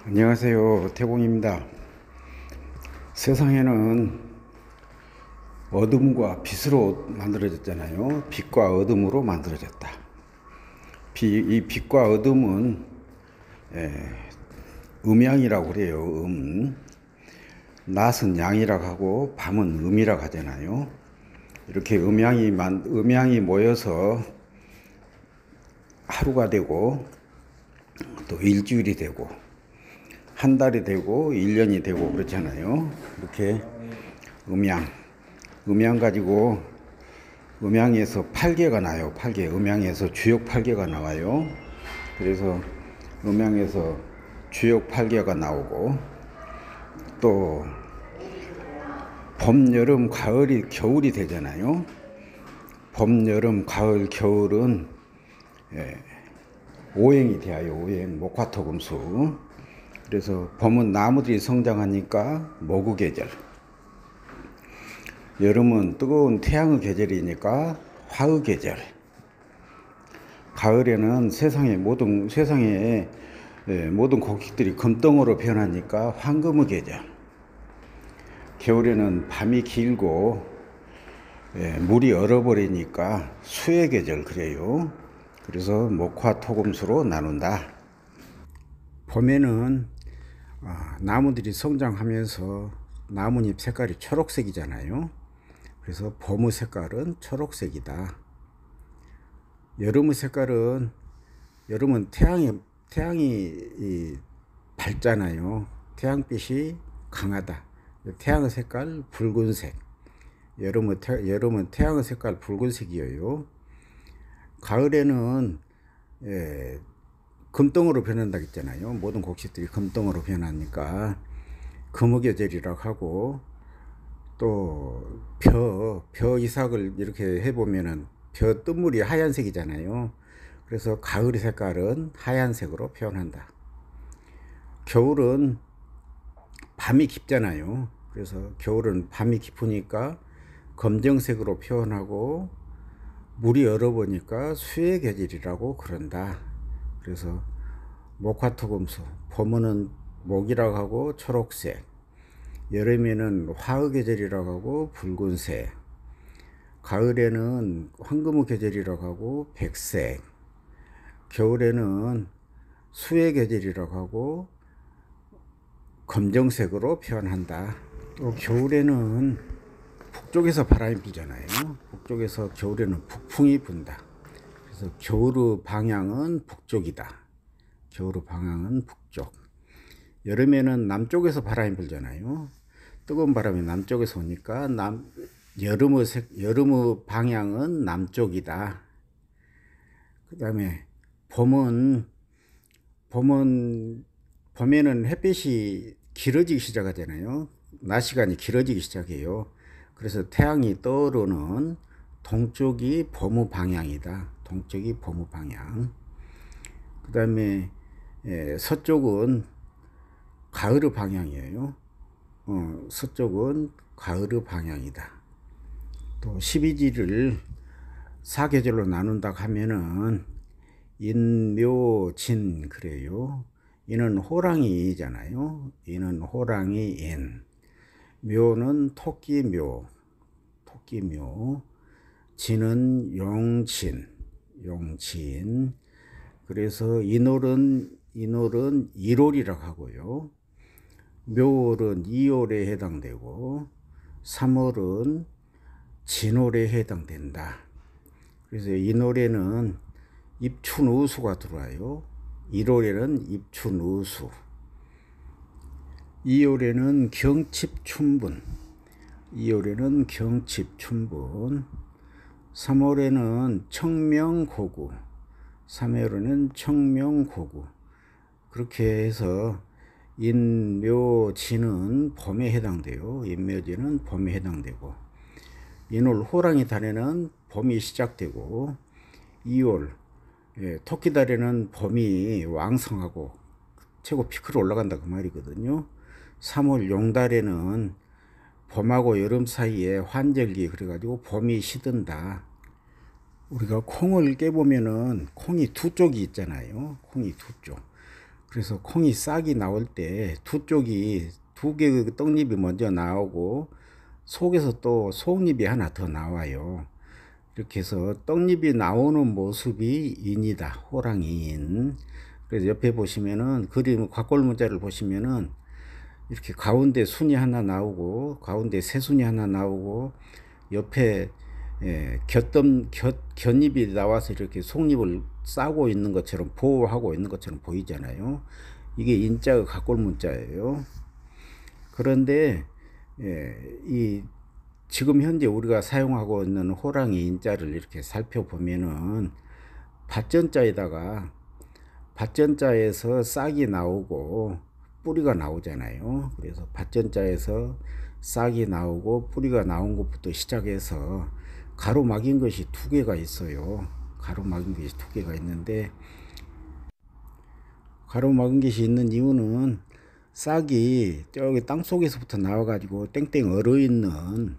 안녕하세요. 태공입니다. 세상에는 어둠과 빛으로 만들어졌잖아요. 빛과 어둠으로 만들어졌다. 이 빛과 어둠은 음양이라고 그래요. 낮은 양이라고 하고 밤은 음이라고 하잖아요. 이렇게 음양이 모여서 하루가 되고 또 일주일이 되고 한 달이 되고 1년이 되고 그렇잖아요. 이렇게 음양 가지고 음양에서 8개가 나요. 8개. 음양에서 주역 8개가 나와요. 그래서 음양에서 주역 8개가 나오고 또 봄, 여름, 가을이 겨울이 되잖아요. 봄, 여름, 가을, 겨울은 오행이 돼요. 오행, 목화토금수. 그래서 봄은 나무들이 성장하니까 모구 계절, 여름은 뜨거운 태양의 계절이니까 화의 계절, 가을에는 세상의 모든 곡식들이 금덩어로 변하니까 황금의 계절, 겨울에는 밤이 길고 물이 얼어버리니까 수의 계절 그래요. 그래서 목화토금수로 나눈다. 봄에는 나무들이 성장하면서 나뭇잎 색깔이 초록색이잖아요. 그래서 봄의 색깔은 초록색이다. 여름의 색깔은, 여름은 태양이 밝잖아요. 태양빛이 강하다. 태양의 색깔 붉은색. 여름은 태양의 색깔 붉은색이에요. 가을에는 금덩어로 변한다고 했잖아요. 모든 곡식들이 금덩어로 변하니까 금의 계절이라고 하고, 또 벼 이삭을 이렇게 해보면은 벼 뜬물이 하얀색이잖아요. 그래서 가을의 색깔은 하얀색으로 표현한다. 겨울은 밤이 깊잖아요. 그래서 겨울은 밤이 깊으니까 검정색으로 표현하고, 물이 얼어보니까 수의 계절이라고 그런다. 그래서 목화토금수, 봄은 목이라고 하고 초록색, 여름에는 화의 계절이라고 하고 붉은색, 가을에는 황금의 계절이라고 하고 백색, 겨울에는 수의 계절이라고 하고 검정색으로 표현한다. 또 겨울에는 북쪽에서 바람이 불잖아요. 북쪽에서 겨울에는 북풍이 분다. 그래서 겨울의 방향은 북쪽이다. 겨울의 방향은 북쪽. 여름에는 남쪽에서 바람이 불잖아요. 뜨거운 바람이 남쪽에서 오니까 여름의 방향은 남쪽이다. 그 다음에 봄에는 햇빛이 길어지기 시작하잖아요. 낮 시간이 길어지기 시작해요. 그래서 태양이 떠오르는 동쪽이 봄의 방향이다. 동쪽이 봄의 방향. 그 다음에 서쪽은 가을의 방향이에요. 서쪽은 가을의 방향이다. 또 12지를 사계절로 나눈다 하면은 인묘진 그래요. 인은 호랑이잖아요. 인은 호랑이인. 묘는 토끼묘. 진은 용진. 그래서 인월은 1월이라고 하고요. 묘월은 2월에 해당되고 3월은 진월에 해당된다. 그래서 인월에는 입춘우수가 들어와요. 1월에는 입춘우수, 2월에는 경칩춘분, 3월에는 청명고구, 3월에는 청명고구. 그렇게 해서 인묘진은 봄에 해당돼요. 인묘진은 봄에 해당되고, 인월 호랑이 달에는 봄이 시작되고, 2월 토끼 달에는 봄이 왕성하고 최고 피크로 올라간다 그 말이거든요. 3월 용달에는 봄하고 여름 사이에 환절기, 그래가지고 봄이 시든다. 우리가 콩을 깨보면은 콩이 두 쪽이 있잖아요. 콩이 두 쪽. 그래서 콩이 싹이 나올 때 두 개의 떡잎이 먼저 나오고 속에서 또 속잎이 하나 더 나와요. 이렇게 해서 떡잎이 나오는 모습이 인이다. 호랑이 인. 그래서 옆에 보시면은 그림 곽골 문자를 보시면은 이렇게 가운데 순이 하나 나오고 가운데 새순이 하나 나오고 옆에 곁잎이 나와서 이렇게 속잎을 싸고 있는 것처럼 보호하고 있는 것처럼 보이잖아요. 이게 인자의 곽골 문자예요. 그런데 이 지금 현재 우리가 사용하고 있는 호랑이 인자를 이렇게 살펴보면은 밭전자에서 싹이 나오고 뿌리가 나오잖아요. 그래서 밭전자에서 싹이 나오고 뿌리가 나온 것부터 시작해서 가로막인 것이 두 개가 있어요. 가로막인 것이 두 개가 있는데 가로막은 것이 있는 이유는 싹이 저기 땅 속에서부터 나와가지고 땡땡 얼어있는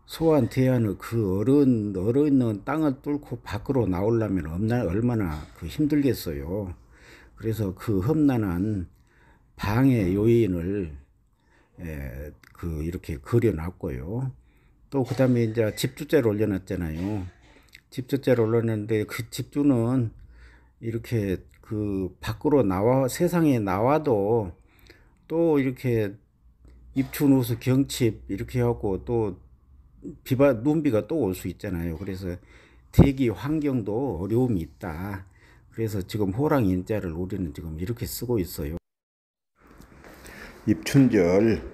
소한테야는 그 얼어있는 땅을 뚫고 밖으로 나오려면 얼마나 힘들겠어요. 그래서 그 험난한 방해 요인을 이렇게 그려놨고요. 또 그 다음에 이제 집주제를 올려놨잖아요. 집주제를 올렸는데 그 집주는 이렇게 그 밖으로 세상에 나와도 또 이렇게 입춘우수 경칩 이렇게 하고 또 눈비가 또 올 수 있잖아요. 그래서 대기 환경도 어려움이 있다. 그래서 지금 호랑이 인자를 우리는 지금 이렇게 쓰고 있어요. 입춘절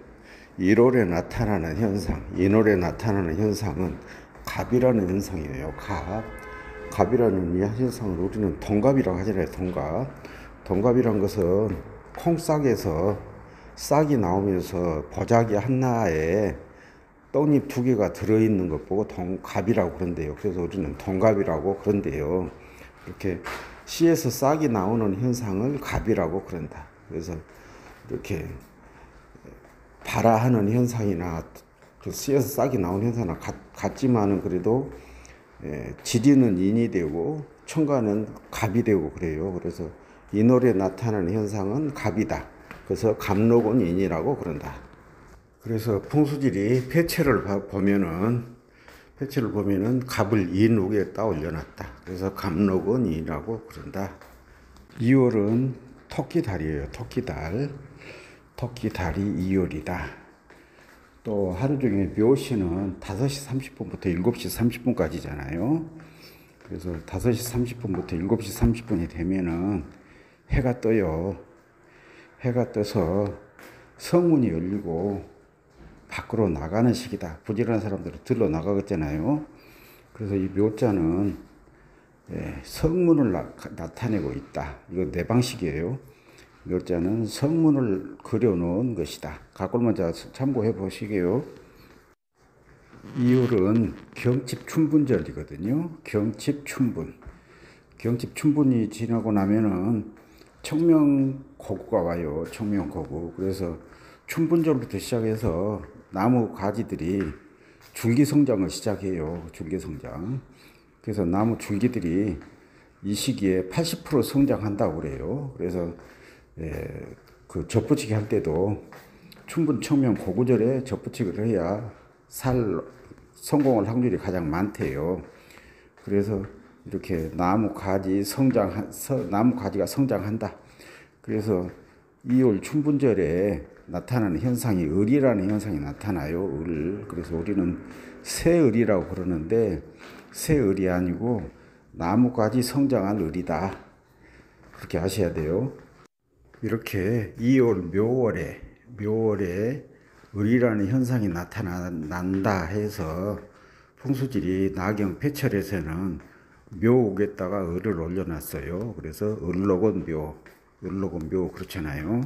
1월에 나타나는 현상, 2월에 나타나는 현상은 갑이라는 현상이에요. 갑이라는 현상을 우리는 동갑이라고 하잖아요. 동갑이란 것은 콩싹에서 싹이 나오면서 보자기 하나에 떡잎 두 개가 들어있는 것 보고 동갑이라고 그런대요. 그래서 우리는 동갑이라고 그런대요. 이렇게 씨에서 싹이 나오는 현상을 갑이라고 그런다. 그래서 이렇게 발화하는 현상이나 그 씨에서 싹이 나오는 현상은 같지만은 그래도 지리는 인이 되고 청가는 갑이 되고 그래요. 그래서 인월에 나타나는 현상은 갑이다. 그래서 갑록은 인이라고 그런다. 그래서 풍수지리 폐체를 보면은 갑을 인 위에다 올려놨다. 그래서 갑록은 인이라고 그런다. 2월은 토끼달이에요. 토끼달이 2월이다. 또 하루 중에 묘시는 5시 30분부터 7시 30분까지잖아요. 그래서 5시 30분부터 7시 30분이 되면은 해가 떠요. 해가 떠서 성문이 열리고 밖으로 나가는 시기다. 부지런한 사람들은 들러 나가겠잖아요. 그래서 이 묘자는 성문을 나타내고 있다. 이거 내 방식이에요. 묘자는 성문을 그려놓은 것이다. 각골문자 참고해 보시게요. 2월은 경칩춘분절이거든요. 경칩춘분이 지나고 나면은 청명고구가 와요. 청명고구. 그래서 춘분절부터 시작해서 나무 가지들이 줄기성장을 시작해요. 줄기성장. 그래서 나무 줄기들이 이 시기에 80% 성장한다고 그래요. 그래서 그 젖붙이기 할 때도 춘분 청명 고구절에 젖붙이기를 해야 성공할 확률이 가장 많대요. 그래서 이렇게 나무 가지가 성장한다. 그래서 2월 춘분절에 나타나는 현상이 을이라는 현상이 나타나요. 그래서 우리는 새을이라고 그러는데 새을이 아니고 나무가지 성장한 을이다. 그렇게 아셔야 돼요. 이렇게 2월 묘월에 을이라는 현상이 나타난다 해서 풍수지리 나경 폐철에서는 묘옥에다가 을을 올려놨어요. 그래서 을록은 묘 그렇잖아요.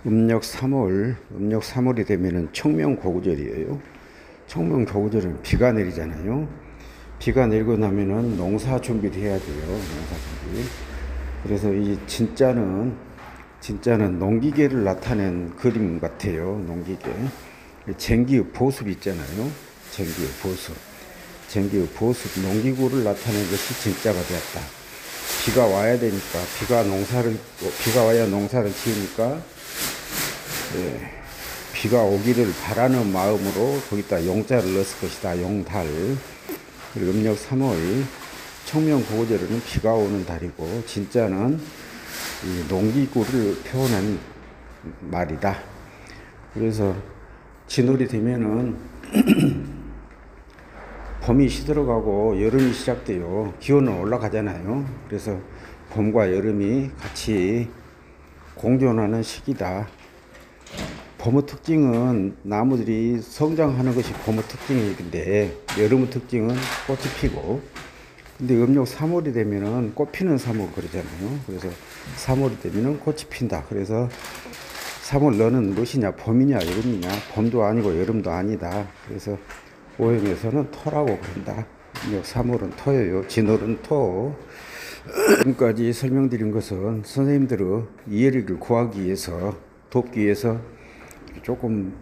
음력 3월이 되면은 청명고구절이에요. 청명고구절은 비가 내리잖아요. 비가 내리고 나면은 농사 준비를 해야 돼요. 농사 준비. 그래서 이 진짜는 농기계를 나타낸 그림 같아요. 농기계. 쟁기의 보습 있잖아요. 쟁기의 보습. 농기구를 나타낸 것이 진짜가 되었다. 비가 와야 되니까 비가 와야 농사를 지으니까 비가 오기를 바라는 마음으로 거기다 용자를 넣었을 것이다. 용달. 그리고 음력 3월 청명 구호제로는 비가 오는 달이고 진짜는 이 농기구를 표현한 말이다. 그래서 진월이 되면은 봄이 시들어가고 여름이 시작돼요. 기온은 올라가잖아요. 그래서 봄과 여름이 같이 공존하는 시기다. 봄의 특징은 나무들이 성장하는 것이 봄의 특징인데 여름의 특징은 꽃이 피고, 근데 음력 3월이 되면은 꽃 피는 3월 그러잖아요. 그래서 3월이 되면은 꽃이 핀다. 그래서 3월 너는 무엇이냐? 봄이냐 여름이냐? 봄도 아니고 여름도 아니다. 그래서 오행에서는 토라고 그런다. 음력 3월은 토예요. 진월은 토. 지금까지 설명드린 것은 선생님들의 이해력을 구하기 위해서, 돕기 위해서 조금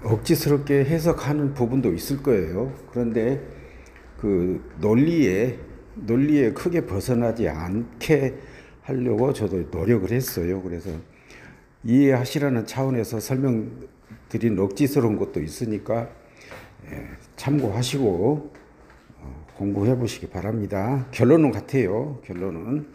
억지스럽게 해석하는 부분도 있을 거예요. 그런데 그 논리에 크게 벗어나지 않게 하려고 저도 노력을 했어요. 그래서 이해하시라는 차원에서 설명드린 억지스러운 것도 있으니까 참고하시고 공부해 보시기 바랍니다. 결론은 같아요. 결론은